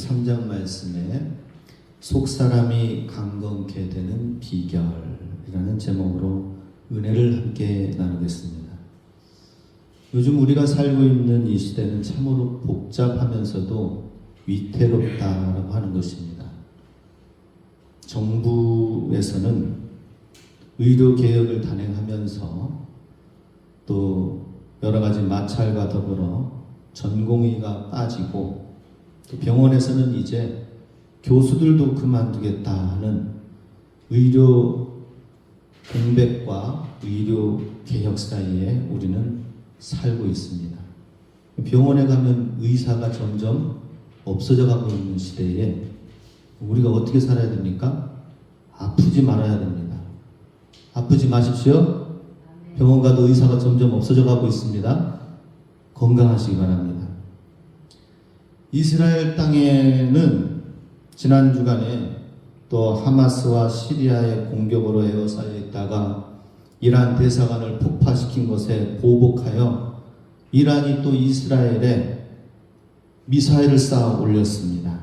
3장 말씀에 속사람이 강건케 되는 비결이라는 제목으로 은혜를 함께 나누겠습니다. 요즘 우리가 살고 있는 이 시대는 참으로 복잡하면서도 위태롭다라고 하는 것입니다. 정부에서는 의료개혁을 단행하면서 또 여러 가지 마찰과 더불어 전공의가 빠지고 또 병원에서는 이제 교수들도 그만두겠다 하는 의료 공백과 의료 개혁 사이에 우리는 살고 있습니다. 병원에 가면 의사가 점점 없어져 가고 있는 시대에 우리가 어떻게 살아야 됩니까? 아프지 말아야 됩니다. 아프지 마십시오. 병원 가도 의사가 점점 없어져 가고 있습니다. 건강하시기 바랍니다. 이스라엘 땅에는 지난 주간에 또 하마스와 시리아의 공격으로 에워싸여 있다가 이란 대사관을 폭파시킨 것에 보복하여 이란이 또 이스라엘에 미사일을 쌓아 올렸습니다.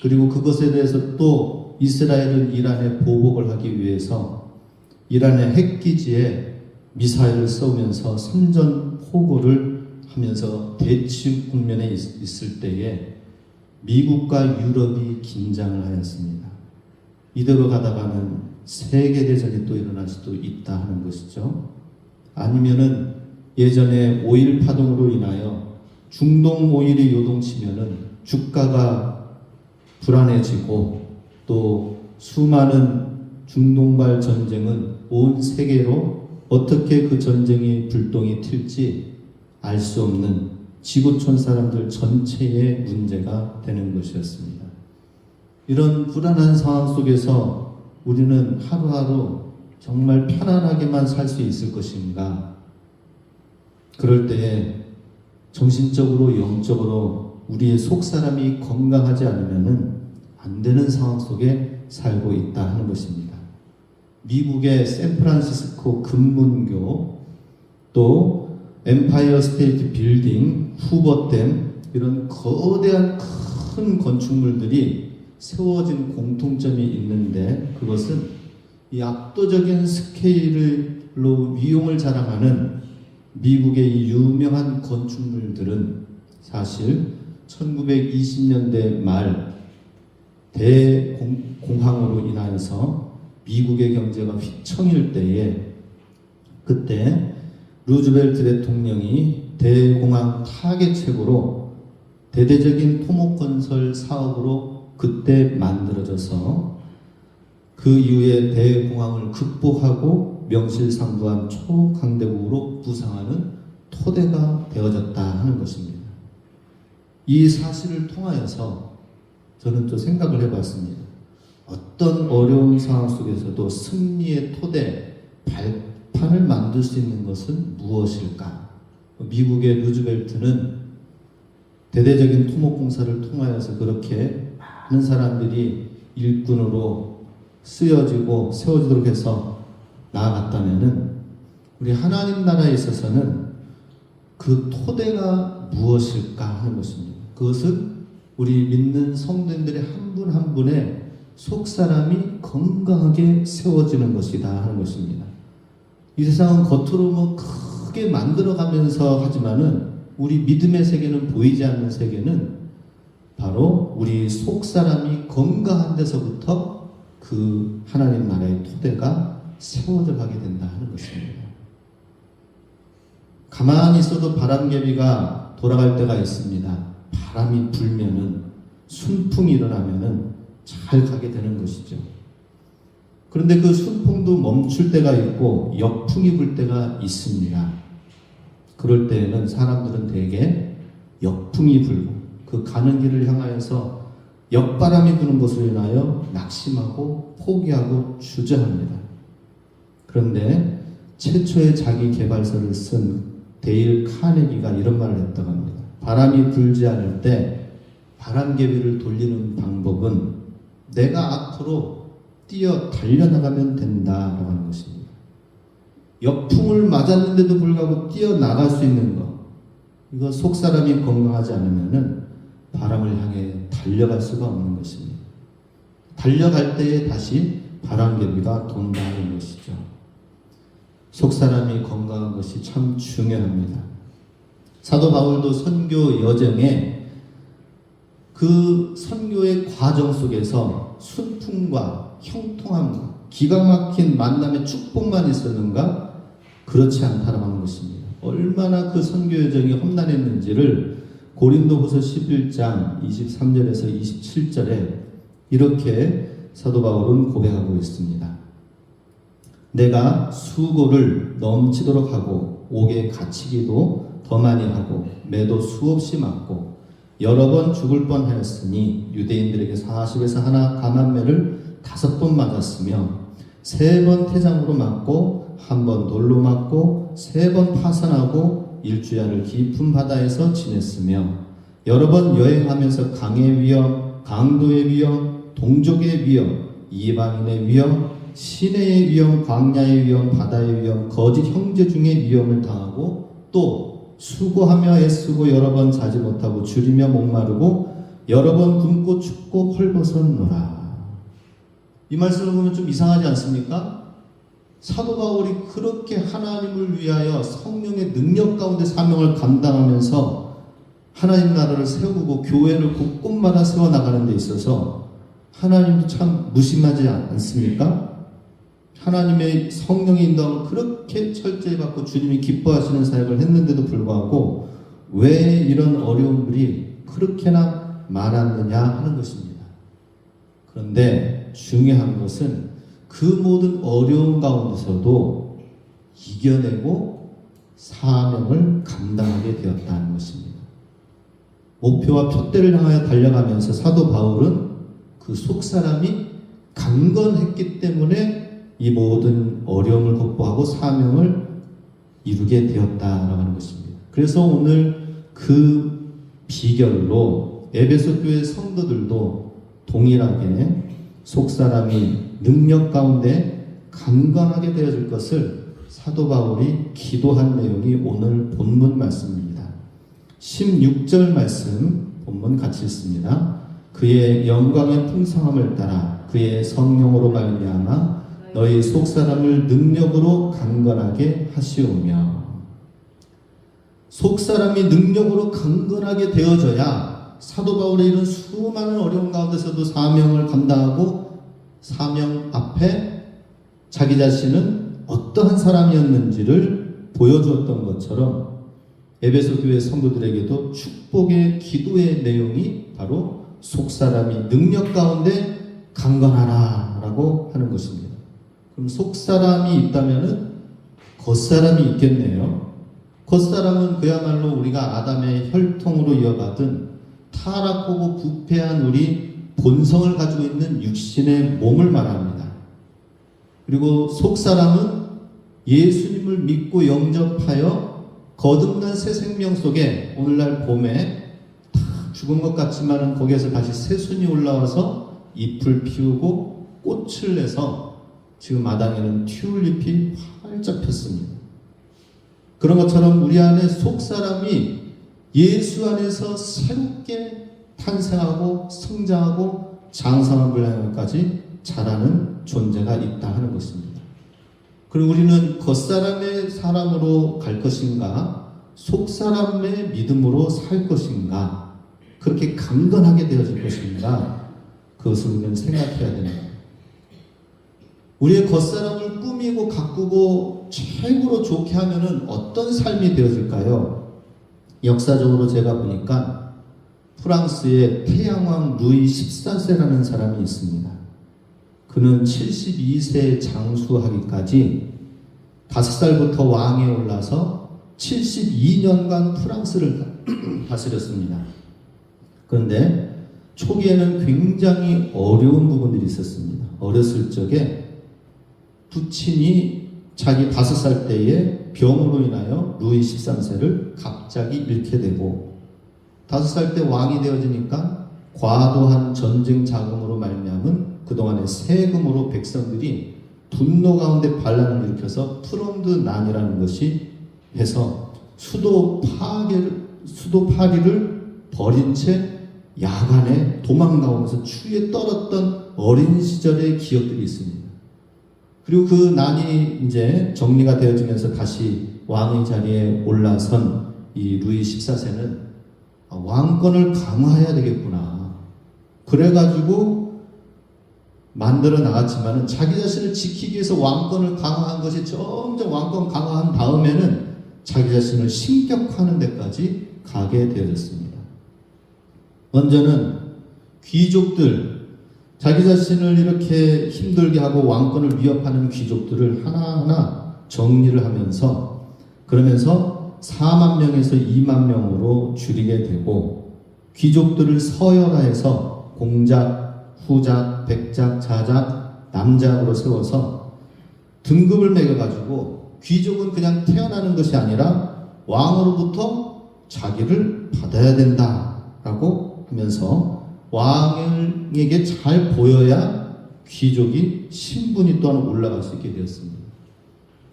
그리고 그것에 대해서 또 이스라엘은 이란에 보복을 하기 위해서 이란의 핵기지에 미사일을 쏘면서 선전포고를 하면서 대치 국면에 있을 때에 미국과 유럽이 긴장을 하였습니다. 이대로 가다가는 세계대전이 또 일어날 수도 있다 하는 것이죠. 아니면은 예전에 오일 파동으로 인하여 중동 오일이 요동치면은 주가가 불안해지고 또 수많은 중동발 전쟁은 온 세계로 어떻게 그 전쟁이 불똥이 튈지 알 수 없는 지구촌 사람들 전체의 문제가 되는 것이었습니다. 이런 불안한 상황 속에서 우리는 하루하루 정말 편안하게만 살 수 있을 것인가? 그럴 때에 정신적으로 영적으로 우리의 속사람이 건강하지 않으면 안 되는 상황 속에 살고 있다 하는 것입니다. 미국의 샌프란시스코 금문교 또 엠파이어 스테이트 빌딩, 후버댐 이런 거대한 큰 건축물들이 세워진 공통점이 있는데 그것은 이 압도적인 스케일로 위용을 자랑하는 미국의 이 유명한 건축물들은 사실 1920년대 말 대공황으로 인하여서 미국의 경제가 휘청일 때에 그때 루즈벨트 대통령이 대공황 타개책으로 대대적인 토목건설 사업으로 그때 만들어져서 그 이후에 대공황을 극복하고 명실상부한 초강대국으로 부상하는 토대가 되어졌다 하는 것입니다. 이 사실을 통하여서 저는 또 생각을 해봤습니다. 어떤 어려운 상황 속에서도 승리의 토대, 발판을 만들 수 있는 것은 무엇일까? 미국의 루즈벨트는 대대적인 토목공사를 통하여서 그렇게 많은 사람들이 일꾼으로 쓰여지고 세워지도록 해서 나아갔다면은 우리 하나님 나라에 있어서는 그 토대가 무엇일까 하는 것입니다. 그것은 우리 믿는 성도님들의 한 분 한 분의 속사람이 건강하게 세워지는 것이다 하는 것입니다. 이 세상은 겉으로 뭐 크게 만들어가면서 하지만은 우리 믿음의 세계는 보이지 않는 세계는 바로 우리 속사람이 건강한 데서부터 그 하나님 나라의 토대가 세워져 가게 된다 하는 것입니다. 가만히 있어도 바람개비가 돌아갈 때가 있습니다. 바람이 불면은 순풍이 일어나면은 잘 가게 되는 것이죠. 그런데 그 순풍도 멈출 때가 있고 역풍이 불 때가 있습니다. 그럴 때에는 사람들은 대개 역풍이 불고 그 가는 길을 향하여서 역바람이 부는 것으로 인하여 낙심하고 포기하고 주저합니다. 그런데 최초의 자기 개발서를 쓴 데일 카네기가 이런 말을 했다고 합니다. 바람이 불지 않을 때 바람개비를 돌리는 방법은 내가 앞으로 뛰어 달려나가면 된다라고 하는 것입니다. 역풍을 맞았는데도 불구하고 뛰어나갈 수 있는 것, 이거 속사람이 건강하지 않으면은 바람을 향해 달려갈 수가 없는 것입니다. 달려갈 때에 다시 바람개비가 돈다는 것이죠. 속사람이 건강한 것이 참 중요합니다. 사도 바울도 선교 여정에 그 선교의 과정 속에서 순풍과 형통함과 기가 막힌 만남의 축복만 있었는가? 그렇지 않다라고 하는 것입니다. 얼마나 그 선교 여정이 험난했는지를 고린도후서 11장 23절에서 27절에 이렇게 사도 바울은 고백하고 있습니다. 내가 수고를 넘치도록 하고 옥에 갇히기도 더 많이 하고 매도 수없이 맞고 여러 번 죽을 뻔하였으니 유대인들에게 40에서 하나 감한매를 5번 맞았으며 3번 태장으로 맞고 1번 돌로 맞고 3번 파산하고 일주야를 깊은 바다에서 지냈으며 여러 번 여행하면서 강의 위험, 강도의 위험, 동족의 위험, 이방인의 위험, 시내의 위험, 광야의 위험, 바다의 위험, 거짓 형제 중의 위험을 당하고 또 수고하며 애쓰고 여러 번 자지 못하고 줄이며 목마르고 여러 번 굶고 춥고 헐벗었노라. 이 말씀을 보면 좀 이상하지 않습니까? 사도 바울이 그렇게 하나님을 위하여 성령의 능력 가운데 사명을 감당하면서 하나님 나라를 세우고 교회를 곳곳마다 세워나가는 데 있어서 하나님도 참 무심하지 않습니까? 하나님의 성령의 인도함을 그렇게 철저히 받고 주님이 기뻐하시는 사역을 했는데도 불구하고 왜 이런 어려움들이 그렇게나 많았느냐 하는 것입니다. 그런데 중요한 것은 그 모든 어려움 가운데서도 이겨내고 사명을 감당하게 되었다는 것입니다. 목표와 표대를 향하여 달려가면서 사도 바울은 그 속사람이 강건했기 때문에 이 모든 어려움을 극복하고 사명을 이루게 되었다라고 하는 것입니다. 그래서 오늘 그 비결로 에베소 교회 성도들도 동일하게 속사람이 능력 가운데 강건하게 되어질 것을 사도 바울이 기도한 내용이 오늘 본문 말씀입니다. 16절 말씀 본문 같이 읽습니다. 그의 영광의 풍성함을 따라 그의 성령으로 말미암아 너희 속사람을 능력으로 강건하게 하시오며. 속사람이 능력으로 강건하게 되어져야 사도 바울의 이런 수많은 어려움 가운데서도 사명을 감당하고 사명 앞에 자기 자신은 어떠한 사람이었는지를 보여주었던 것처럼 에베소 교회 성도들에게도 축복의 기도의 내용이 바로 속사람이 능력 가운데 강건하라 라고 하는 것입니다. 그럼 속사람이 있다면은 겉사람이 있겠네요. 겉사람은 그야말로 우리가 아담의 혈통으로 이어받은 타락하고 부패한 우리 본성을 가지고 있는 육신의 몸을 말합니다. 그리고 속사람은 예수님을 믿고 영접하여 거듭난 새 생명 속에 오늘날 봄에 다 죽은 것 같지만 거기에서 다시 새순이 올라와서 잎을 피우고 꽃을 내서 지금 마당에는 튤립이 활짝 폈습니다. 그런 것처럼 우리 안에 속사람이 예수 안에서 새롭게 탄생하고 성장하고 장성한 분량까지 자라는 존재가 있다 하는 것입니다. 그리고 우리는 겉사람의 사람으로 갈 것인가 속사람의 믿음으로 살 것인가 그렇게 강건하게 되어질 것인가 그것을 우리는 생각해야 됩니다. 우리의 겉사람을 꾸미고 가꾸고 최고로 좋게 하면은 어떤 삶이 되어질까요? 역사적으로 제가 보니까 프랑스의 태양왕 루이 14세라는 사람이 있습니다. 그는 72세 장수하기까지 5살부터 왕에 올라서 72년간 프랑스를 다스렸습니다. 그런데 초기에는 굉장히 어려운 부분들이 있었습니다. 어렸을 적에 부친이 자기 5살 때에 병으로 인하여 루이 13세를 갑자기 잃게 되고 5살 때 왕이 되어지니까 과도한 전쟁 자금으로 말미암은 그동안의 세금으로 백성들이 분노 가운데 반란을 일으켜서 프론드 난이라는 것이 해서 수도 파리를 버린 채 야간에 도망 나오면서 추위에 떨었던 어린 시절의 기억들이 있습니다. 그리고 그 난이 이제 정리가 되어지면서 다시 왕의 자리에 올라선 이 루이 14세는 왕권을 강화해야 되겠구나. 그래가지고 만들어 나갔지만은 자기 자신을 지키기 위해서 왕권을 강화한 것이 점점 왕권 강화한 다음에는 자기 자신을 신격화하는 데까지 가게 되어졌습니다. 먼저는 귀족들, 자기 자신을 이렇게 힘들게 하고 왕권을 위협하는 귀족들을 하나하나 정리를 하면서 그러면서 4만 명에서 2만 명으로 줄이게 되고 귀족들을 서열화해서 공작, 후작, 백작, 자작, 남작으로 세워서 등급을 매겨가지고 귀족은 그냥 태어나는 것이 아니라 왕으로부터 자기를 받아야 된다라고 하면서 왕에게 잘 보여야 귀족이 신분이 또한 올라갈 수 있게 되었습니다.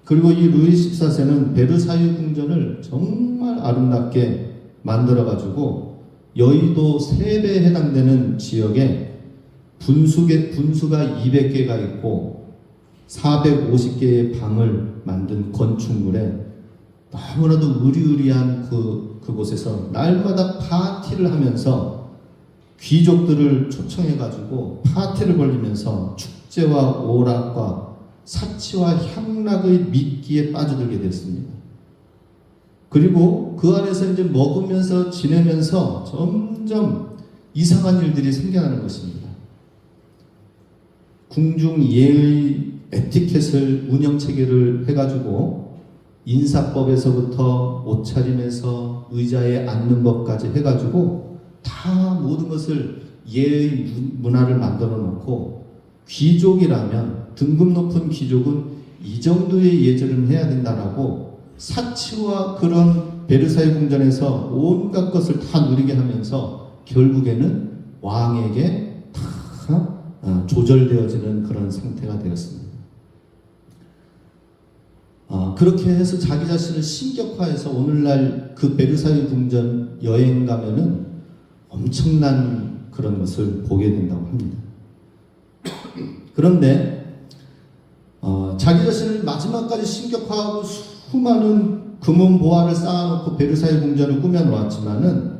그리고 이 루이 14세는 베르사유 궁전을 정말 아름답게 만들어가지고 여의도 3배에 해당되는 지역에 분수가 200개가 있고 450개의 방을 만든 건축물에 너무나도 의리의리한 그곳에서 날마다 파티를 하면서 귀족들을 초청해가지고 파티를 벌리면서 축제와 오락과 사치와 향락의 미끼에 빠져들게 됐습니다. 그리고 그 안에서 이제 먹으면서 지내면서 점점 이상한 일들이 생겨나는 것입니다. 궁중 예의 에티켓을 운영 체계를 해가지고 인사법에서부터 옷차림에서 의자에 앉는 법까지 해가지고 다 모든 것을 예의 문화를 만들어 놓고 귀족이라면 등급 높은 귀족은 이 정도의 예절은 해야 된다라고 사치와 그런 베르사유 궁전에서 온갖 것을 다 누리게 하면서 결국에는 왕에게 다 조절되어지는 그런 상태가 되었습니다. 그렇게 해서 자기 자신을 신격화해서 오늘날 그 베르사유 궁전 여행 가면은 엄청난 그런 것을 보게 된다고 합니다. 그런데 자기 자신을 마지막까지 신격화하고 수많은 금은 보화를 쌓아놓고 베르사유 궁전을 꾸며놓았지만은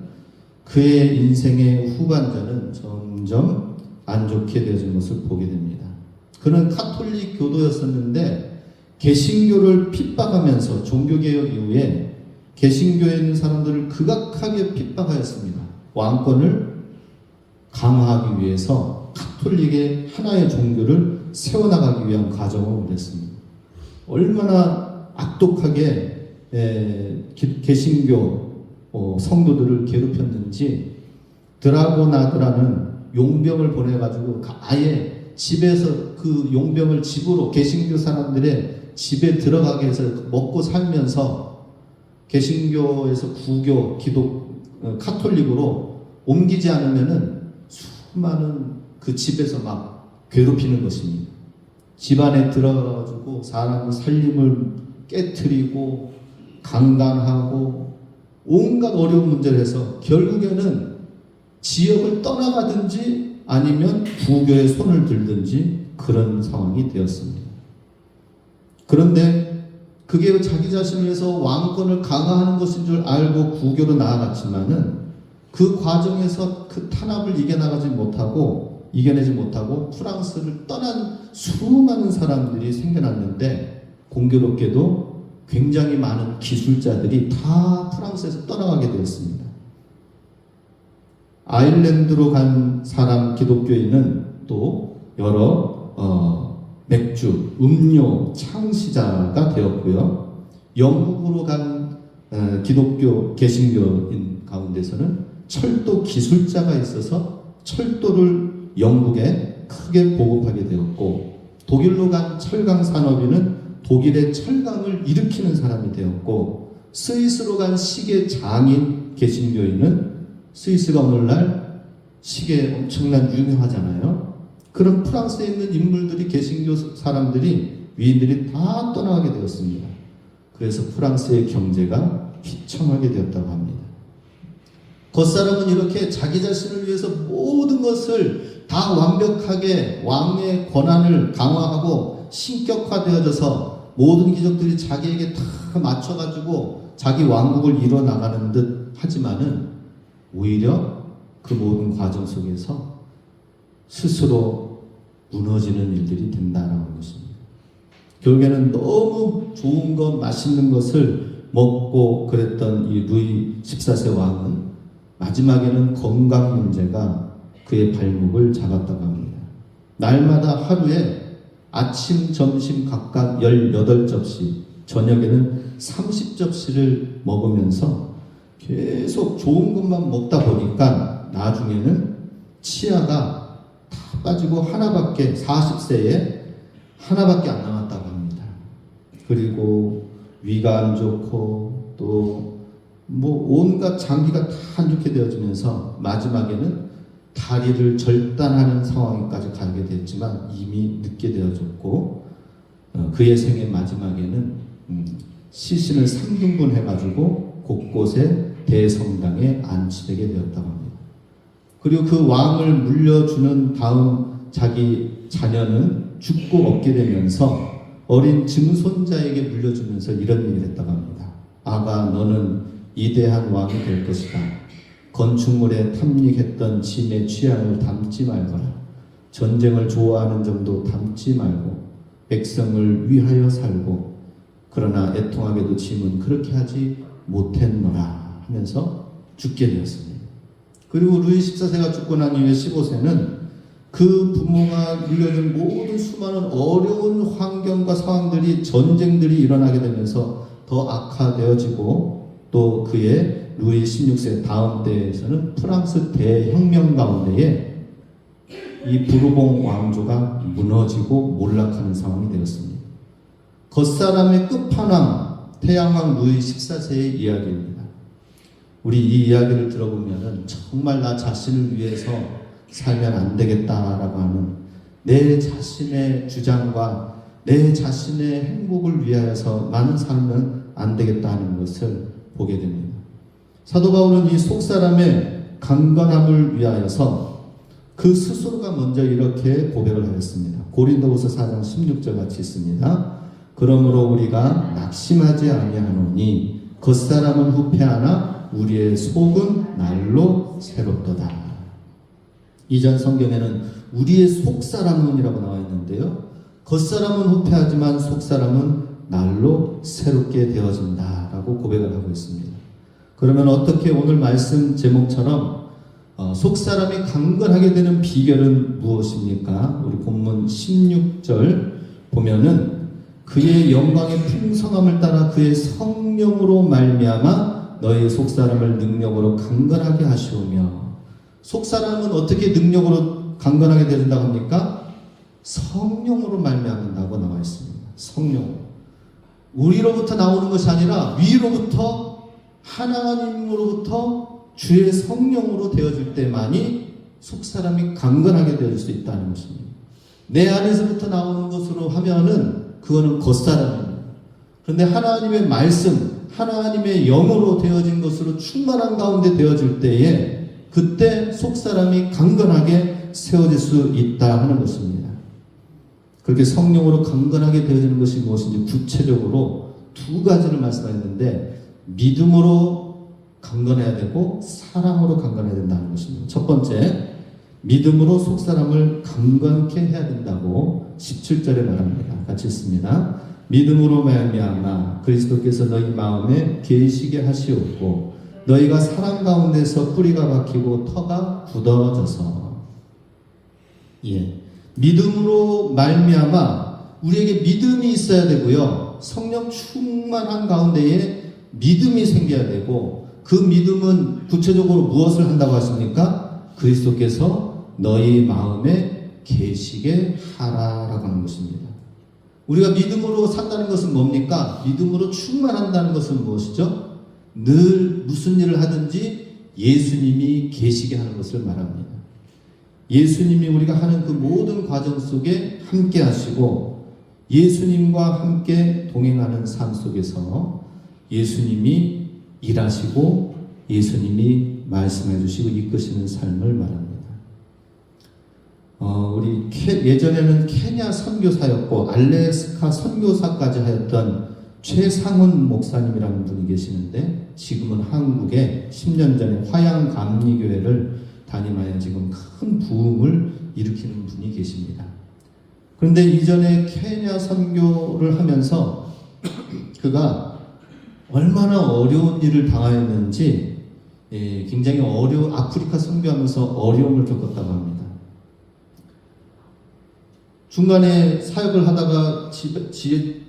그의 인생의 후반전은 점점 안 좋게 되어진 것을 보게 됩니다. 그는 카톨릭 교도였었는데 개신교를 핍박하면서 종교개혁 이후에 개신교에 있는 사람들을 극악하게 핍박하였습니다. 왕권을 강화하기 위해서 카톨릭의 하나의 종교를 세워나가기 위한 과정을 보냈습니다. 얼마나 악독하게 개신교 성도들을 괴롭혔는지 드라고나드라는 용병을 보내가지고 아예 집에서 그 용병을 집으로 개신교 사람들의 집에 들어가게 해서 먹고 살면서 개신교에서 구교, 카톨릭으로 옮기지 않으면은 수많은 그 집에서 막 괴롭히는 것입니다. 집안에 들어가가지고 사람 살림을 깨트리고 강간하고 온갖 어려운 문제를 해서 결국에는 지역을 떠나가든지 아니면 부교에 손을 들든지 그런 상황이 되었습니다. 그런데 그게 자기 자신을 위해서 왕권을 강화하는 것인 줄 알고 부교로 나아갔지만은 그 과정에서 그 탄압을 이겨내지 못하고 프랑스를 떠난 수많은 사람들이 생겨났는데 공교롭게도 굉장히 많은 기술자들이 다 프랑스에서 떠나가게 되었습니다. 아일랜드로 간 사람 기독교인은 또 여러 맥주, 음료 창시자가 되었고요. 영국으로 간 기독교 개신교인 가운데서는 철도 기술자가 있어서 철도를 영국에 크게 보급하게 되었고, 독일로 간 철강 산업인은 독일의 철강을 일으키는 사람이 되었고, 스위스로 간 시계 장인 개신교인은 스위스가 오늘날 시계 엄청난 유명하잖아요. 그런 프랑스에 있는 인물들이 개신교 사람들이 위인들이 다 떠나가게 되었습니다. 그래서 프랑스의 경제가 휘청하게 되었다고 합니다. 겉사람은 이렇게 자기 자신을 위해서 모든 것을 다 완벽하게 왕의 권한을 강화하고 신격화되어져서 모든 기적들이 자기에게 다 맞춰가지고 자기 왕국을 이뤄나가는 듯 하지만은 오히려 그 모든 과정 속에서 스스로 무너지는 일들이 된다라는 것입니다. 결국에는 너무 좋은 것, 맛있는 것을 먹고 그랬던 이 루이 14세 왕은 마지막에는 건강 문제가 그의 발목을 잡았다고 합니다. 날마다 하루에 아침, 점심 각각 18접시, 저녁에는 30접시를 먹으면서 계속 좋은 것만 먹다 보니까 나중에는 치아가 다 빠지고 하나밖에, 40세에 하나밖에 안 남았다고 합니다. 그리고 위가 안 좋고 또 온갖 장기가 다 안 좋게 되어지면서 마지막에는 다리를 절단하는 상황까지 가게 됐지만 이미 늦게 되어졌고 그의 생애 마지막에는 시신을 3등분 해가지고 곳곳에 대성당에 안치되게 되었다고 합니다. 그리고 그 왕을 물려주는 다음 자기 자녀는 죽고 없게 되면서 어린 증손자에게 물려주면서 이런 얘기를 했다고 합니다. 아가, 너는 위대한 왕이 될 것이다. 건축물에 탐닉했던 짐의 취향을 담지 말거라. 전쟁을 좋아하는 점도 담지 말고 백성을 위하여 살고 그러나 애통하게도 짐은 그렇게 하지 못했노라 하면서 죽게 되었습니다. 그리고 루이 14세가 죽고 난 이후에 15세는 그 부모가 물려준 모든 수많은 어려운 환경과 상황들이, 전쟁들이 일어나게 되면서 더 악화되어지고 또 그의 루이 16세 다음 때에서는 프랑스 대혁명 가운데에 이 부르봉 왕조가 무너지고 몰락하는 상황이 되었습니다. 겉사람의 끝판왕 태양왕 루이 14세의 이야기입니다. 우리 이 이야기를 들어보면 정말 나 자신을 위해서 살면 안 되겠다라고 하는 내 자신의 주장과 내 자신의 행복을 위하여서만 살면 안 되겠다 하는 것을 보게 됩니다. 사도 바울은 이 속사람의 강건함을 위하여서 그 스스로가 먼저 이렇게 고백을 하였습니다. 고린도후서 4장 16절 같이 있습니다. 그러므로 우리가 낙심하지 아니하노니 겉사람은 후패하나 우리의 속은 날로 새롭도다. 이전 성경에는 우리의 속사람은이라고 나와 있는데요. 겉사람은 후패하지만 속사람은 날로 새롭게 되어진다라고 고백을 하고 있습니다. 그러면 어떻게 오늘 말씀 제목처럼 속사람이 강건하게 되는 비결은 무엇입니까? 우리 본문 16절 보면은 그의 영광의 풍성함을 따라 그의 성령으로 말미암아 너희 속사람을 능력으로 강건하게 하시오며, 속사람은 어떻게 능력으로 강건하게 된다고 합니까? 성령으로 말미암는다고 나와 있습니다. 성령. 우리로부터 나오는 것이 아니라 위로부터 하나님으로부터 주의 성령으로 되어질 때만이 속사람이 강건하게 되어질 수 있다는 것입니다. 내 안에서부터 나오는 것으로 하면은 그거는 겉사람입니다. 그런데 하나님의 말씀, 하나님의 영으로 되어진 것으로 충만한 가운데 되어질 때에 그때 속사람이 강건하게 세워질 수 있다 하는 것입니다. 그렇게 성령으로 강건하게 되어지는 것이 무엇인지 구체적으로 두 가지를 말씀하셨는데, 믿음으로 강건해야 되고 사랑으로 강건해야 된다는 것입니다. 첫 번째, 믿음으로 속사람을 강건케 해야 된다고 17절에 말합니다. 같이 읽습니다. 믿음으로 말미암아 그리스도께서 너희 마음에 계시게 하시옵고 너희가 사랑 가운데서 뿌리가 박히고 터가 굳어져서. 믿음으로 말미암아 우리에게 믿음이 있어야 되고요. 성령 충만한 가운데에 믿음이 생겨야 되고, 그 믿음은 구체적으로 무엇을 한다고 하십니까? 그리스도께서 너희 마음에 계시게 하라라고 하는 것입니다. 우리가 믿음으로 산다는 것은 뭡니까? 믿음으로 충만한다는 것은 무엇이죠? 늘 무슨 일을 하든지 예수님이 계시게 하는 것을 말합니다. 예수님이 우리가 하는 그 모든 과정 속에 함께 하시고 예수님과 함께 동행하는 삶 속에서 예수님이 일하시고 예수님이 말씀해 주시고 이끄시는 삶을 말합니다. 우리 예전에는 케냐 선교사였고 알래스카 선교사까지 하였던 최상훈 목사님이라는 분이 계시는데 지금은 한국에 10년 전에 화양감리교회를 담임하여 지금 큰 부흥을 일으키는 분이 계십니다. 그런데 이전에 케냐 선교를 하면서 그가 얼마나 어려운 일을 당하였는지 굉장히 아프리카 선교하면서 어려움을 겪었다고 합니다. 중간에 사역을 하다가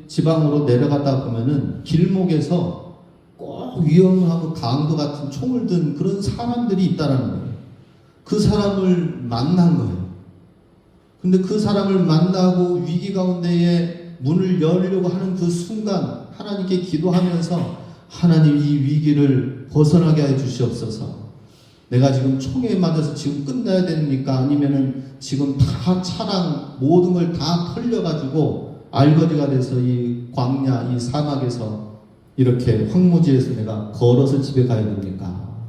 지방으로 내려가다 보면은 길목에서 꼭 위험하고 강도 같은 총을 든 그런 사람들이 있다라는 거예요. 그 사람을 만난 거예요. 근데 그 사람을 만나고 위기 가운데에 문을 열려고 하는 그 순간 하나님께 기도하면서 하나님 이 위기를 벗어나게 해 주시옵소서. 내가 지금 총에 맞아서 지금 끝나야 됩니까? 아니면은 지금 다 차랑 모든 걸 다 털려가지고 알거지가 돼서 이 광야, 이 사막에서 이렇게 황무지에서 내가 걸어서 집에 가야 됩니까?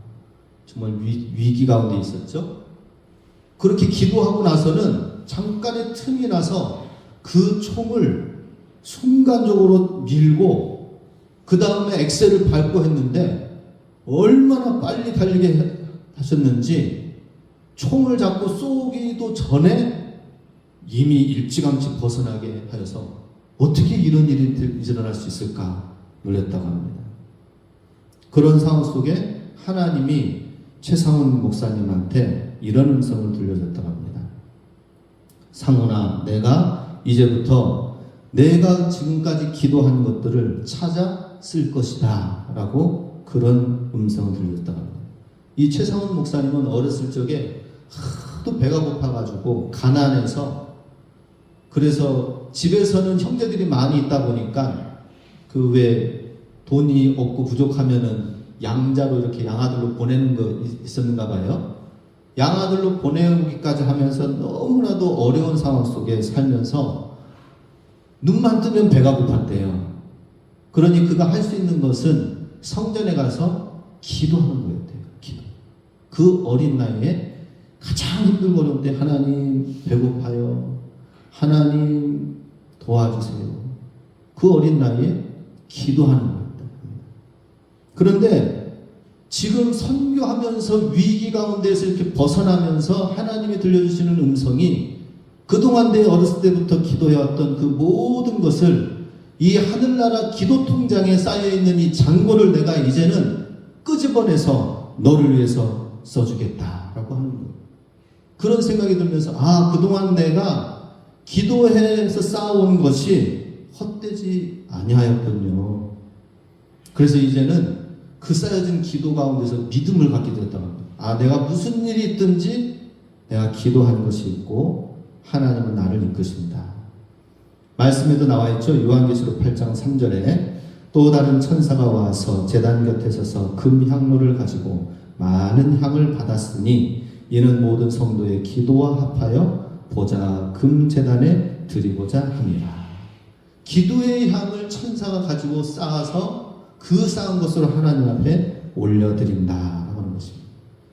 정말 위기 가운데 있었죠. 그렇게 기도하고 나서는 잠깐의 틈이 나서 그 총을 순간적으로 밀고 그 다음에 엑셀을 밟고 했는데 얼마나 빨리 달리게 하셨는지 총을 잡고 쏘기도 전에 이미 일찌감치 벗어나게 하여서 어떻게 이런 일이 일어날 수 있을까 놀랐다고 합니다. 그런 상황 속에 하나님이 최상훈 목사님한테 이런 음성을 들려줬다고 합니다. 상훈아, 내가 이제부터 내가 지금까지 기도한 것들을 찾아 쓸 것이다 라고 그런 음성을 들려줬다고 합니다. 이 최상훈 목사님은 어렸을 적에 하도 배가 고파가지고 가난해서 그래서 집에서는 형제들이 많이 있다 보니까 그 왜 돈이 없고 부족하면은 양자로 이렇게 양아들로 보내는 거 있었는가 봐요. 양아들로 보내기까지 하면서 너무나도 어려운 상황 속에 살면서 눈만 뜨면 배가 고팠대요. 그러니 그가 할 수 있는 것은 성전에 가서 기도하는 거였대요. 기도. 그 어린 나이에 가장 힘들고 어려울 때 하나님 배고파요. 하나님 도와주세요. 그 어린 나이에 기도하는 겁니다. 그런데 지금 선교하면서 위기 가운데에서 이렇게 벗어나면서 하나님이 들려주시는 음성이 그동안 내 어렸을 때부터 기도해왔던 그 모든 것을 이 하늘나라 기도 통장에 쌓여있는 이 잔고를 내가 이제는 끄집어내서 너를 위해서 써주겠다라고 하는 거예요. 그런 생각이 들면서 그동안 내가 기도해서 쌓아온 것이 헛되지 아니하였군요. 그래서 이제는 그 쌓여진 기도 가운데서 믿음을 갖게 되었다고 합니다. 내가 무슨 일이 있든지 내가 기도한 것이 있고 하나님은 나를 이끄신다. 말씀에도 나와 있죠. 요한계시록 8장 3절에 또 다른 천사가 와서 제단 곁에 서서 금향로를 가지고 많은 향을 받았으니 이는 모든 성도의 기도와 합하여 보좌 금제단에 드리고자 함이라. 기도의 향을 천사가 가지고 쌓아서 그 쌓은 것으로 하나님 앞에 올려드린다라고 하는 것입니다.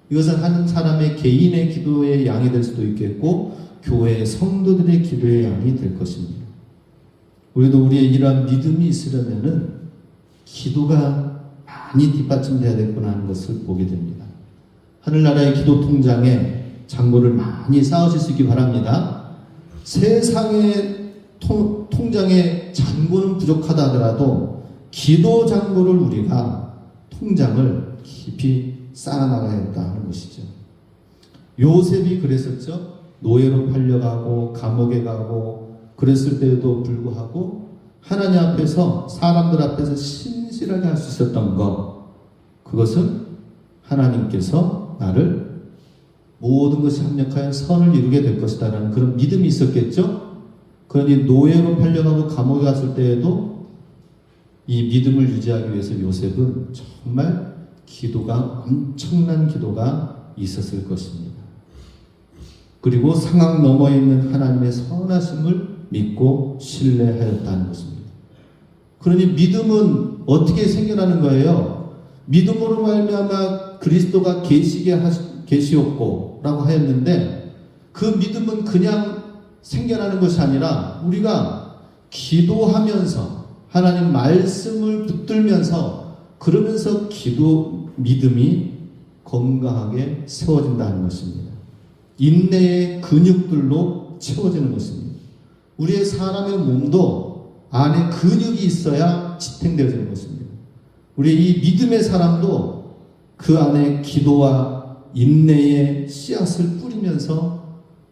이것은 한 사람의 개인의 기도의 양이 될 수도 있겠고 교회의 성도들의 기도의 양이 될 것입니다. 우리도 우리의 이러한 믿음이 있으려면은 기도가 많이 뒷받침돼야 되겠구나 하는 것을 보게 됩니다. 하늘나라의 기도 통장에 잔고를 많이 쌓으실 수 있기 바랍니다. 세상의 통장에 잔고는 부족하다 하더라도 기도 잔고를 우리가 통장을 깊이 쌓아나가야겠다 하는 것이죠. 요셉이 그랬었죠. 노예로 팔려가고 감옥에 가고 그랬을 때에도 불구하고 하나님 앞에서 사람들 앞에서 신실하게 할 수 있었던 것, 그것은 하나님께서 나를 모든 것이 합력하여 선을 이루게 될 것이다 라는 그런 믿음이 있었겠죠. 그러니 노예로 팔려가고 감옥에 갔을 때에도 이 믿음을 유지하기 위해서 요셉은 정말 기도가 엄청난 기도가 있었을 것입니다. 그리고 상황 너머에 있는 하나님의 선하심을 믿고 신뢰하였다는 것입니다. 그러니 믿음은 어떻게 생겨나는 거예요? 믿음으로 말미암아 그리스도가 계시었고라고 하였는데, 그 믿음은 그냥 생겨나는 것이 아니라 우리가 기도하면서 하나님 말씀을 붙들면서 그러면서 믿음이 건강하게 세워진다는 것입니다. 인내의 근육들로 채워지는 것입니다. 우리의 사람의 몸도 안에 근육이 있어야 지탱되어지는 것입니다. 우리 이 믿음의 사람도 그 안에 기도와 인내의 씨앗을 뿌리면서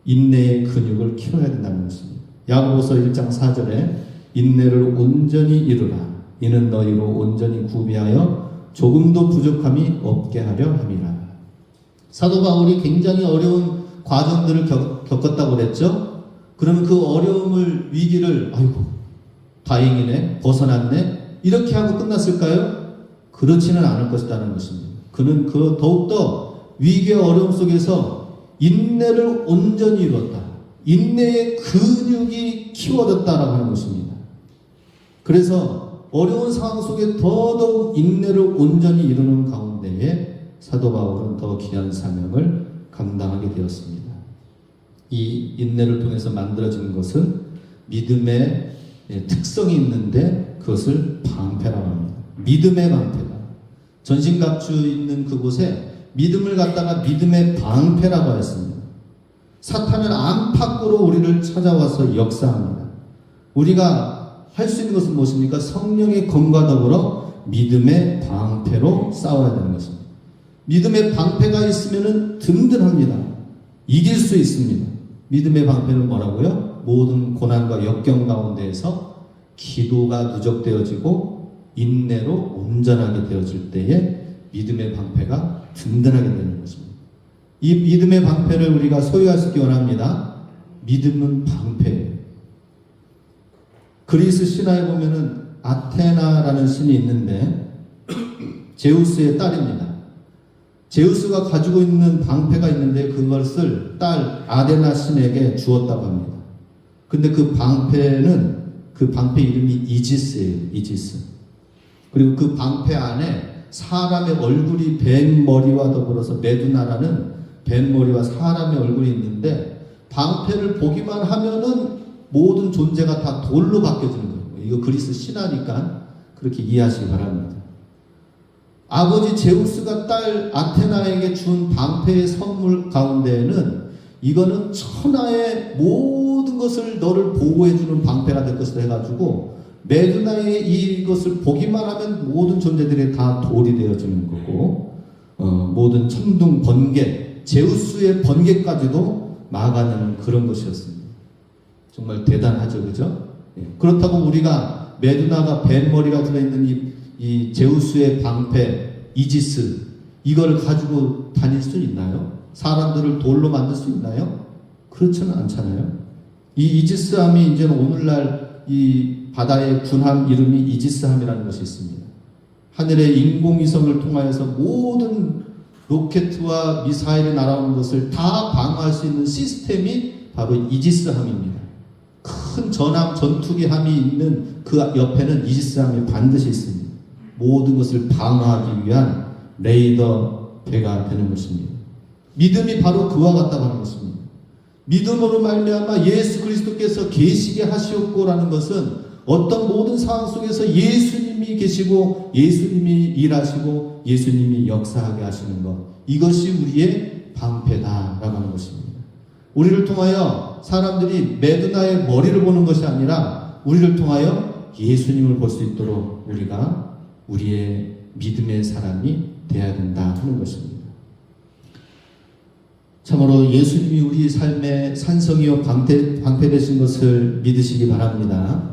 인내의 근육을 키워야 된다는 것입니다. 야고보서 1장 4절에 인내를 온전히 이루라. 이는 너희로 온전히 구비하여 조금도 부족함이 없게 하려 함이라. 사도 바울이 굉장히 어려운 과정들을 겪었다고 그랬죠. 그러면 그 어려움을, 위기를 아이고 다행이네, 벗어났네, 이렇게 하고 끝났을까요? 그렇지는 않을 것이라는 것입니다. 그는 그 더욱더 위기의 어려움 속에서 인내를 온전히 이뤘다. 인내의 근육이 키워졌다라고 하는 것입니다. 그래서 어려운 상황 속에 더더욱 인내를 온전히 이루는 가운데에 사도 바울은 더 귀한 사명을 감당하게 되었습니다. 이 인내를 통해서 만들어지는 것은 믿음의 특성이 있는데 그것을 방패라고 합니다. 믿음의 방패다. 전신갑주 있는 그곳에 믿음을 갖다가 믿음의 방패라고 했습니다. 사탄은 안팎으로 우리를 찾아와서 역사합니다. 우리가 할 수 있는 것은 무엇입니까? 성령의 검과 더불어 믿음의 방패로 싸워야 되는 것입니다. 믿음의 방패가 있으면 든든합니다. 이길 수 있습니다. 믿음의 방패는 뭐라고요? 모든 고난과 역경 가운데에서 기도가 누적되어지고 인내로 온전하게 되어질 때에 믿음의 방패가 든든하게 되는 것입니다. 이 믿음의 방패를 우리가 소유할 수 있기 원합니다. 믿음은 방패예요. 그리스 신화에 보면은 아테나라는 신이 있는데 제우스의 딸입니다. 제우스가 가지고 있는 방패가 있는데 그것을 딸 아데나 신에게 주었다고 합니다. 근데 그 방패 이름이 이지스예요. 이지스. 그리고 그 방패 안에 사람의 얼굴이 뱀 머리와 더불어서 메두나라는 뱀 머리와 사람의 얼굴이 있는데, 방패를 보기만 하면은 모든 존재가 다 돌로 바뀌어지는 거예요. 이거 그리스 신화니까 그렇게 이해하시기 바랍니다. 아버지 제우스가 딸 아테나에게 준 방패의 선물 가운데에는 이거는 천하의 모든 것을 너를 보호해주는 방패가 될 것이다 해가지고, 메두나의 이것을 보기만 하면 모든 존재들이 다 돌이 되어지는 거고, 모든 천둥, 번개, 제우스의 번개까지도 막아내는 그런 것이었습니다. 정말 대단하죠, 그죠? 그렇다고 우리가 메두나가 뱀머리가 들어있는 이 제우스의 방패 이지스, 이걸 가지고 다닐 수 있나요? 사람들을 돌로 만들 수 있나요? 그렇지는 않잖아요. 이 이지스함이 이제는 오늘날 이 바다의 군함 이름이 이지스함이라는 것이 있습니다. 하늘의 인공위성을 통하여서 모든 로켓과 미사일이 날아오는 것을 다 방어할 수 있는 시스템이 바로 이지스함입니다. 큰 전함, 전투기 함이 있는 그 옆에는 이지스함이 반드시 있습니다. 모든 것을 방어하기 위한 레이더 배가 되는 것입니다. 믿음이 바로 그와 같다고 하는 것입니다. 믿음으로 말미암아 예수 그리스도께서 계시게 하시옵고라는 것은 어떤 모든 상황 속에서 예수님이 계시고 예수님이 일하시고 예수님이 역사하게 하시는 것, 이것이 우리의 방패다라고 하는 것입니다. 우리를 통하여 사람들이 메두나의 머리를 보는 것이 아니라 우리를 통하여 예수님을 볼 수 있도록 우리가 우리의 믿음의 사람이 되어야 된다 하는 것입니다. 참으로 예수님이 우리 삶의 산성이요 방패 되신 것을 믿으시기 바랍니다.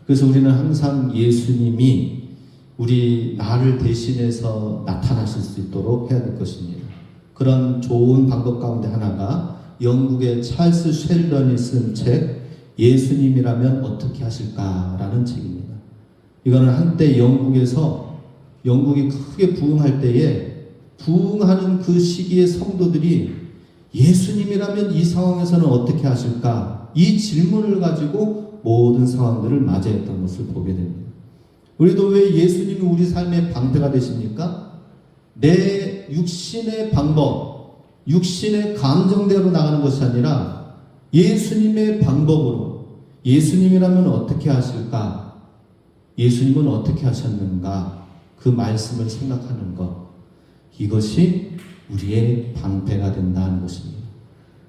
그래서 우리는 항상 예수님이 나를 대신해서 나타나실 수 있도록 해야 될 것입니다. 그런 좋은 방법 가운데 하나가 영국의 찰스 쉘던이 쓴 책 예수님이라면 어떻게 하실까라는 책입니다. 이거는 한때 영국이 크게 부흥할 때에 부흥하는 그 시기의 성도들이 예수님이라면 이 상황에서는 어떻게 하실까? 이 질문을 가지고 모든 상황들을 맞이했던 것을 보게 됩니다. 우리도 왜 예수님이 우리 삶의 방패가 되십니까? 내 육신의 방법, 육신의 감정대로 나가는 것이 아니라 예수님의 방법으로, 예수님이라면 어떻게 하실까? 예수님은 어떻게 하셨는가? 그 말씀을 생각하는 것, 이것이 우리의 방패가 된다는 것입니다.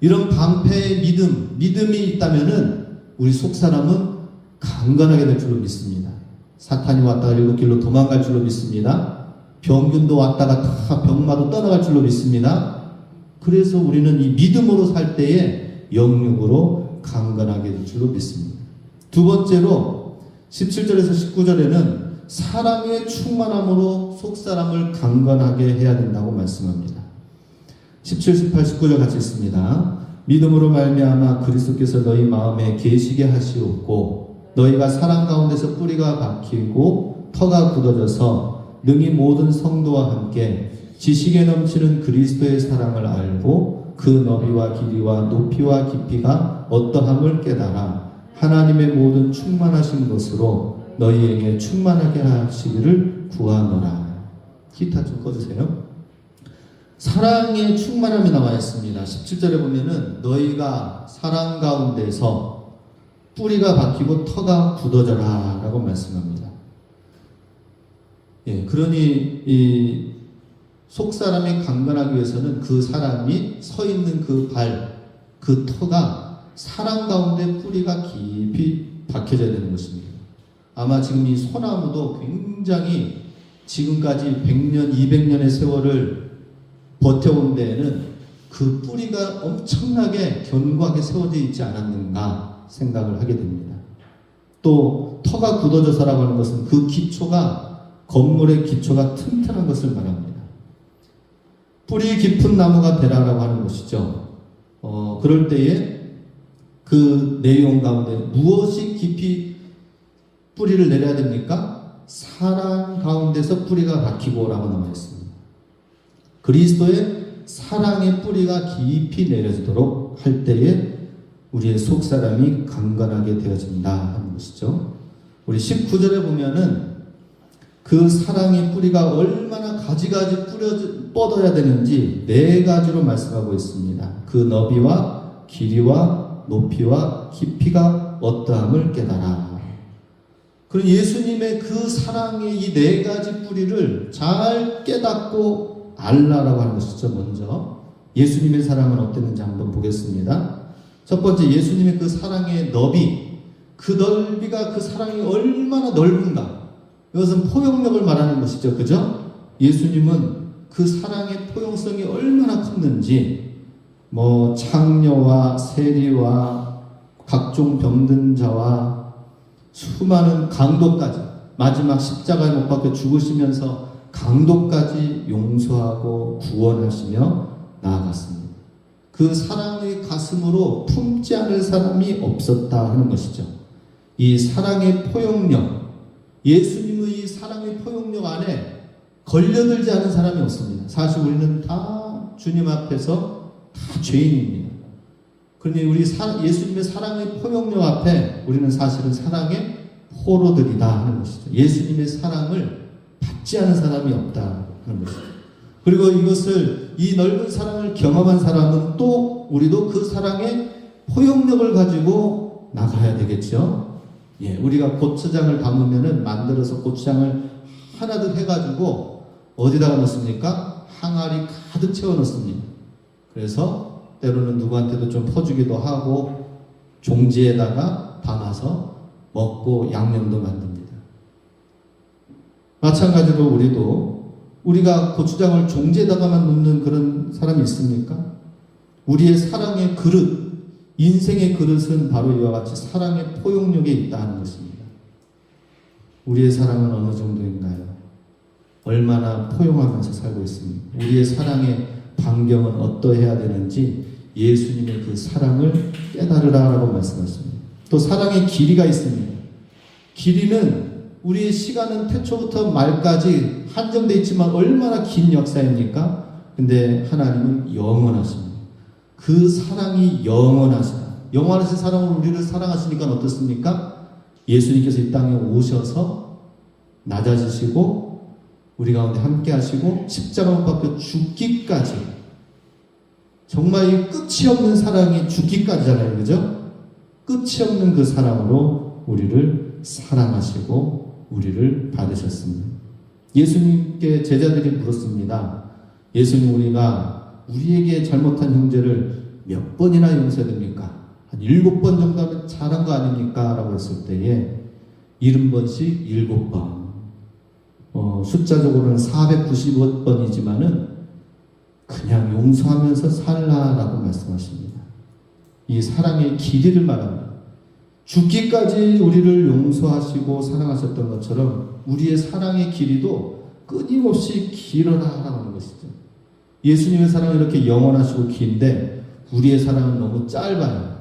이런 방패의 믿음이 있다면은 우리 속사람은 강건하게 될 줄로 믿습니다. 사탄이 왔다가 일곱 길로 도망갈 줄로 믿습니다. 병균도 왔다가 다 병마도 떠나갈 줄로 믿습니다. 그래서 우리는 이 믿음으로 살 때에 영육으로 강건하게 될 줄로 믿습니다. 두 번째로 17절에서 19절에는 사랑의 충만함으로 속사람을 강건하게 해야 된다고 말씀합니다. 17, 18, 19절 같이 읽습니다. 믿음으로 말미암아 그리스도께서 너희 마음에 계시게 하시옵고 너희가 사랑 가운데서 뿌리가 박히고 터가 굳어져서 능히 모든 성도와 함께 지식에 넘치는 그리스도의 사랑을 알고 그 너비와 길이와 높이와 깊이가 어떠함을 깨달아 하나님의 모든 충만하신 것으로 너희에게 충만하게 하시기를 구하노라. 기타 좀 꺼주세요. 사랑의 충만함이 나와 있습니다. 17절에 보면은 너희가 사랑 가운데서 뿌리가 박히고 터가 굳어져라 라고 말씀합니다. 예, 그러니 이 속사람이 강건하기 위해서는 그 사람이 서 있는 그 발, 그 터가 사랑 가운데 뿌리가 깊이 박혀져야 되는 것입니다. 아마 지금 이 소나무도 굉장히 지금까지 100년, 200년의 세월을 버텨온 데에는 그 뿌리가 엄청나게 견고하게 세워져 있지 않았는가 생각을 하게 됩니다. 또 터가 굳어져서라고 하는 것은 그 기초가, 건물의 기초가 튼튼한 것을 말합니다. 뿌리 깊은 나무가 되라라고 하는 것이죠. 그럴 때에 그 내용 가운데 무엇이 깊이 뿌리를 내려야 됩니까? 사랑 가운데서 뿌리가 박히고 라고 나와 있습니다. 그리스도의 사랑의 뿌리가 깊이 내려지도록 할 때에 우리의 속사람이 강건하게 되어진다 하는 것이죠. 우리 19절에 보면은 그 사랑의 뿌리가 얼마나 가지가지 뻗어야 되는지 4가지로 말씀하고 있습니다. 그 너비와 길이와 높이와 깊이가 어떠함을 깨달아. 그럼 예수님의 그 사랑의 이 4가지 뿌리를 잘 깨닫고 알라라고 하는 것이죠. 먼저 예수님의 사랑은 어땠는지 한번 보겠습니다. 첫 번째, 예수님의 그 사랑의 너비, 그 넓이가, 그 사랑이 얼마나 넓은가. 이것은 포용력을 말하는 것이죠. 그죠? 예수님은 그 사랑의 포용성이 얼마나 컸는지, 창녀와 세리와 각종 병든 자와 수많은 강도까지, 마지막 십자가에 못 박혀 죽으시면서 강도까지 용서하고 구원하시며 나아갔습니다. 그 사랑의 가슴으로 품지 않을 사람이 없었다 하는 것이죠. 이 사랑의 포용력, 예수님의 이 사랑의 포용력 안에 걸려들지 않은 사람이 없습니다. 사실 우리는 다 주님 앞에서 다 죄인입니다. 그러니 우리 예수님의 사랑의 포용력 앞에 우리는 사실은 사랑의 포로들이다 하는 것이죠. 예수님의 사랑을 받지 않은 사람이 없다 하는 것이죠. 그리고 이것을, 이 넓은 사랑을 경험한 사람은 또 우리도 그 사랑의 포용력을 가지고 나가야 되겠죠. 예, 우리가 고추장을 담으면은 만들어서 고추장을 하나씩 해가지고 어디다가 넣습니까? 항아리 가득 채워 넣습니다. 그래서 때로는 누구한테도 좀 퍼주기도 하고 종지에다가 담아서 먹고 양념도 만듭니다. 마찬가지로 우리가 고추장을 종지에다가만 넣는 그런 사람이 있습니까? 우리의 사랑의 그릇, 인생의 그릇은 바로 이와 같이 사랑의 포용력에 있다는 것입니다. 우리의 사랑은 어느 정도인가요? 얼마나 포용하면서 살고 있습니까? 우리의 사랑의 반경은 어떠해야 되는지 예수님의 그 사랑을 깨달으라라고 말씀하십니다. 또 사랑의 길이가 있습니다. 길이는 우리의 시간은 태초부터 말까지 한정되어 있지만 얼마나 긴 역사입니까? 근데 하나님은 영원하십니다. 그 사랑이 영원하시다. 영원하신 사랑으로 우리를 사랑하시니까 어떻습니까? 예수님께서 이 땅에 오셔서 낮아지시고 우리 가운데 함께 하시고 십자가 못 박혀 죽기까지, 정말 이 끝이 없는 사랑이 죽기까지잖아요. 그죠? 끝이 없는 그 사랑으로 우리를 사랑하시고 우리를 받으셨습니다. 예수님께 제자들이 물었습니다. 예수님, 우리에게 잘못한 형제를 몇 번이나 용서됩니까? 한 7번 정도 하면 잘한 거 아닙니까? 라고 했을 때에 70번씩 7번. 숫자적으로는 495번이지만은 그냥 용서하면서 살라라고 말씀하십니다. 이 사랑의 길이를 말합니다. 죽기까지 우리를 용서하시고 사랑하셨던 것처럼 우리의 사랑의 길이도 끊임없이 길어라라고 하는 것이죠. 예수님의 사랑은 이렇게 영원하시고 긴데 우리의 사랑은 너무 짧아요.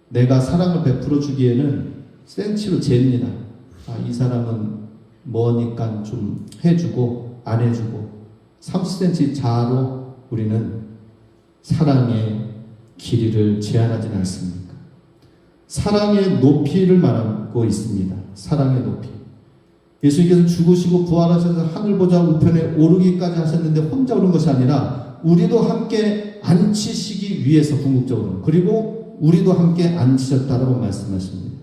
내가 사랑을 베풀어 주기에는 센치로 잽니다. 이 사람은 뭐니까 좀 해주고 안 해주고 30cm 자로 우리는 사랑의 길이를 제한하지는 않습니까? 사랑의 높이를 말하고 있습니다. 사랑의 높이. 예수님께서 죽으시고 부활하셔서 하늘 보좌 우편에 오르기까지 하셨는데 혼자 오른 것이 아니라 우리도 함께 앉히시기 위해서, 궁극적으로, 그리고 우리도 함께 앉히셨다라고 말씀하십니다.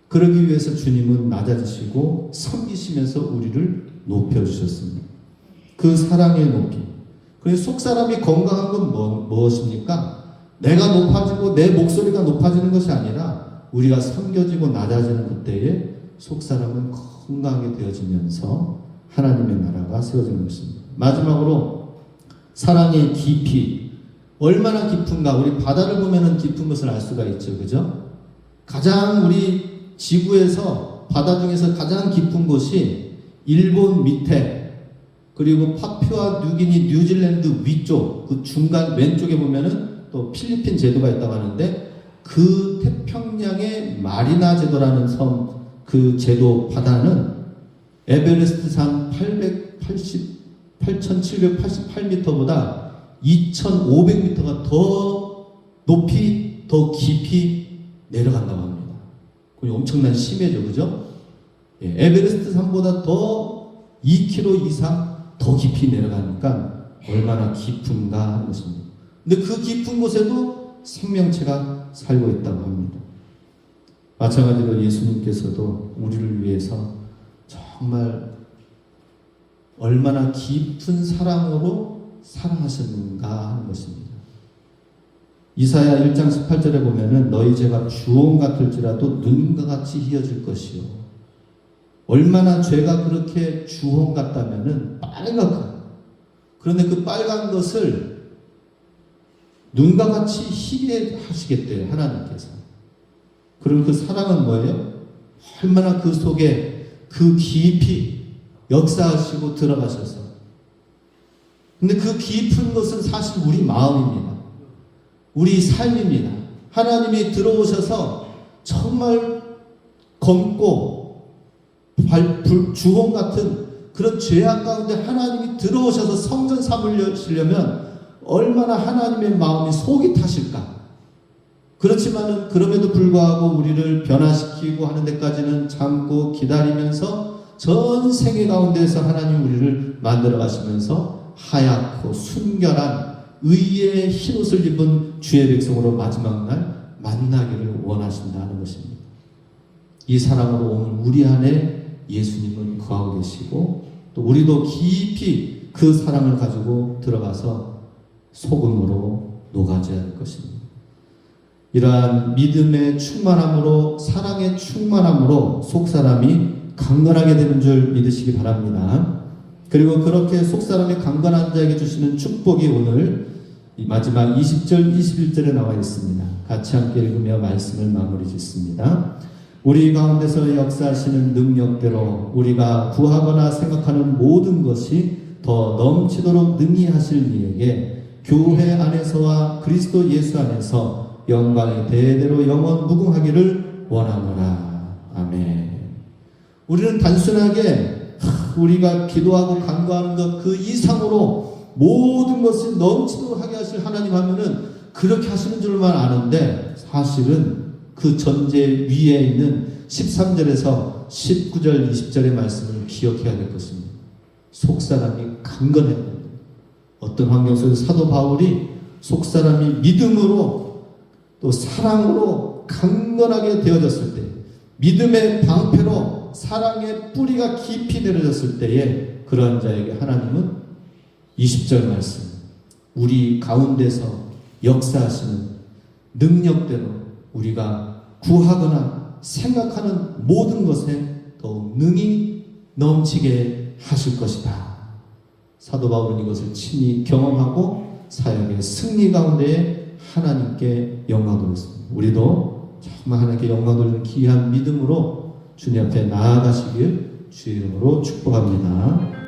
그러기 위해서 주님은 낮아지시고 섬기시면서 우리를 높여주셨습니다. 그 사랑의 높이. 그래서 속사람이 건강한 건 무엇입니까? 내가 높아지고 내 목소리가 높아지는 것이 아니라 우리가 섬겨지고 낮아지는 그때에 속사람은 건강하게 되어지면서 하나님의 나라가 세워지는 것입니다. 마지막으로 사랑의 깊이. 얼마나 깊은가? 우리 바다를 보면은 깊은 것을 알 수가 있죠. 그죠? 가장 우리 지구에서, 바다 중에서 가장 깊은 곳이 일본 밑에, 그리고 파푸아 뉴기니 뉴질랜드 위쪽, 그 중간 왼쪽에 보면은 또 필리핀 제도가 있다고 하는데, 그 태평양의 마리나 제도라는 섬, 그 제도 바다는 에베레스트 산 8,788m보다 2,500m가 더 높이, 더 깊이 내려간다고 합니다. 엄청난 심해죠, 그죠? 에베레스트 산보다 더 2km 이상 더 깊이 내려가니까 얼마나 깊은가 하는 것입니다. 근데 그 깊은 곳에도 생명체가 살고 있다고 합니다. 마찬가지로 예수님께서도 우리를 위해서 정말 얼마나 깊은 사랑으로 사랑하셨는가 하는 것입니다. 이사야 1장 18절에 보면은 너희 죄가 주홍 같을지라도 눈과 같이 희어질 것이요. 얼마나 죄가 그렇게 주홍 같다면은 빨갛고, 그런데 그 빨간 것을 눈과 같이 희게 하시겠대요, 하나님께서. 그럼 그 사랑은 뭐예요? 얼마나 그 속에 그 깊이 역사하시고 들어가셔서. 근데 그 깊은 것은 사실 우리 마음입니다. 우리 삶입니다. 하나님이 들어오셔서 정말 검고 주홍 같은 그런 죄악 가운데 하나님이 들어오셔서 성전 삼으시려면 얼마나 하나님의 마음이 속이 타실까. 그렇지만은 그럼에도 불구하고 우리를 변화시키고 하는 데까지는 참고 기다리면서 전 세계 가운데서 하나님 우리를 만들어 가시면서 하얗고 순결한 의의 흰옷을 입은 주의 백성으로 마지막 날 만나기를 원하신다는 것입니다. 이 사랑으로 오늘 우리 안에 예수님은 거하고 계시고, 또 우리도 깊이 그 사랑을 가지고 들어가서 소금으로 녹아져야 할 것입니다. 이러한 믿음의 충만함으로, 사랑의 충만함으로 속사람이 강건하게 되는 줄 믿으시기 바랍니다. 그리고 그렇게 속사람이 강건한 자에게 주시는 축복이 오늘 이 마지막 20절, 21절에 나와 있습니다. 같이 함께 읽으며 말씀을 마무리 짓습니다. 우리 가운데서 역사하시는 능력대로 우리가 구하거나 생각하는 모든 것이 더 넘치도록 능히 하실 이에게 교회 안에서와 그리스도 예수 안에서 영광이 대대로 영원 무궁하기를 원하노라. 아멘. 우리는 단순하게 우리가 기도하고 간구하는 것 그 이상으로 모든 것을 넘치도록 하게 하실 하나님 하면은 그렇게 하시는 줄만 아는데, 사실은 그 전제 위에 있는 13절에서 19절 20절의 말씀을 기억해야 될 것입니다. 속사람이 강건했는데 어떤 환경 속에서 사도 바울이 속사람이 믿음으로 또 사랑으로 강건하게 되어졌을 때, 믿음의 방패로 사랑의 뿌리가 깊이 내려졌을 때에 그러한 자에게 하나님은 20절 말씀, 우리 가운데서 역사하시는 능력대로 우리가 구하거나 생각하는 모든 것에 더욱 능히 넘치게 하실 것이다. 사도 바울은 이것을 친히 경험하고 사역의 승리 가운데 하나님께 영광 돌렸습니다. 우리도 정말 하나님께 영광 돌리는 귀한 믿음으로 주님 앞에 나아가시길 주의 이름으로 축복합니다.